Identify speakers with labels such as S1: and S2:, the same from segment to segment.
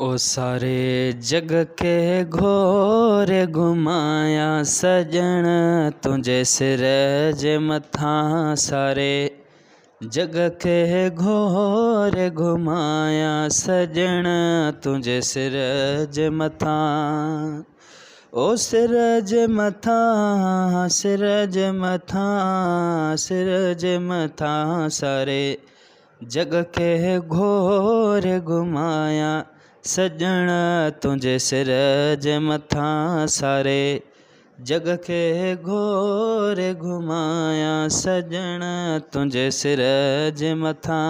S1: ओ सारे जग के घोर घुमाया सजण तुझे सिर जे मथां सारे जग के घोर घुमाया सजण तुझे सिर जे मथां ओ सिर जे मथां सिर जे मथां सिर जे मथां सारे जग के घोर घुमाया सजण तुझे सिर जे मथां सारे जग के घोर घुमाया सजण तुझे सिर जे मथां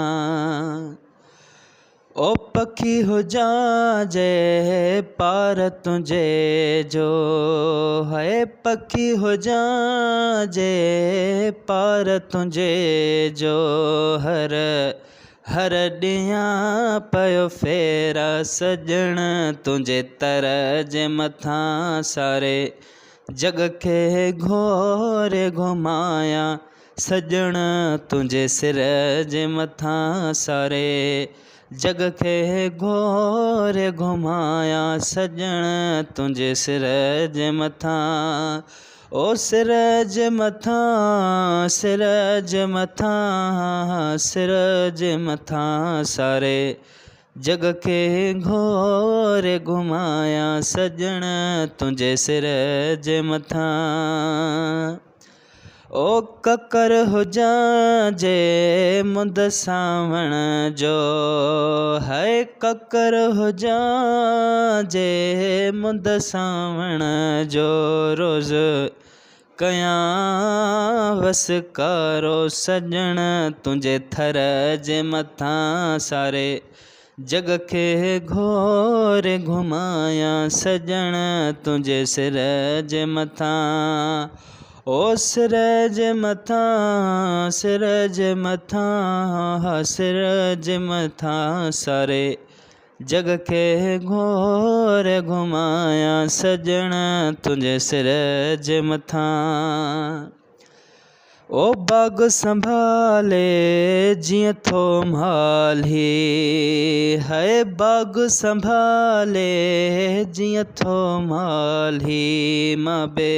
S1: ओ पखी हुजां जे पार तुझे जो है पखी हुजां जे पार तुझे जो हर हर ॾियां पयो फेरा सजण तुझे तर जे मथां सारे जग के घोर घुमाया सजण तुझे सिर जे मथां सारे जग के घोर घुमाया सजण तुझे सिर जे मथां ओ सिर जे मथां सिर जे मथां सिर जे मथां सारे जग के घोर घुमाया सजण तुझे सिर जे मथां ओ ककर हुजां जे मुंद सावण जो है ककर हुजां जे मुंद सावण जो रोज़ कयां वसकारो सजण तुझे थर जे मथां सारे जग के घोर घुमाया सजण तुझे सिर जे मथां ओ सिर जे मथां सिर जे मथां सिर जे मथां सारे जग के घोर घुमाया सजण तुझे सिर जे मथां ओ बाग संभाले जियां थो माली है बाग संभाले जियां थो माली मां बे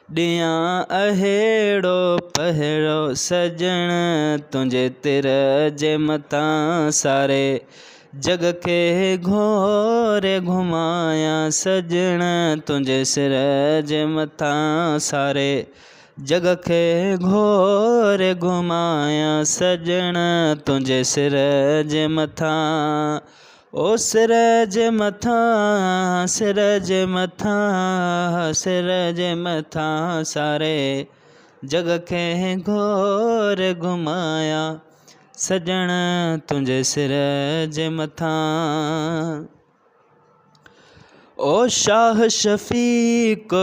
S1: ॾियां अहिड़ो पहिरो सजण तुझे तिर जे मथां सारे जग के घोर घुमाया सजण तुझे सिर जे मथां सारे जग के घोर घुमाया सजण तुझे सिर जे मथां ओ सिर जे मथां सिर जे मथां सिर जे मथां सारे जग के घोर घुमाया सजण तुझे सिर जे मथां ओ शाह शफ़ीक़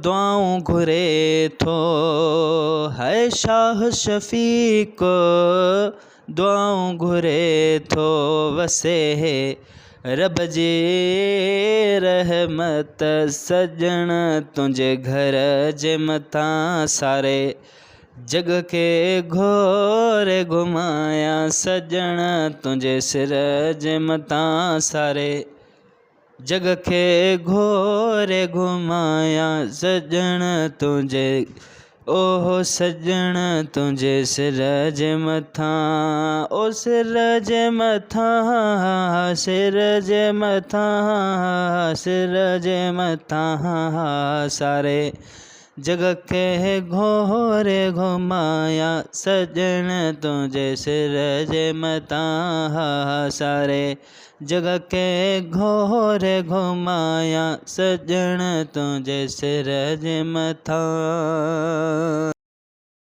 S1: दुआऊं घुरे थो है शाह शफ़ीक़ दुआऊं घुरे थो वसे रब जी रहमत सजण तुझे घर जे मथां सारे जग के घोर घुमाया सजण तुझे सिर जे मथां सारे जग के घोर घुमाया सजण तुझे ओह सजण तुझे सिर जे मथां ओ सिर जे मथां सिर जे मथां सिर जे मथां सारे जग के घोर घुमाया सजण तुझे सिर जे मथां सारे जग के घोर घुमाया सजण तुझे सिर जे मथां।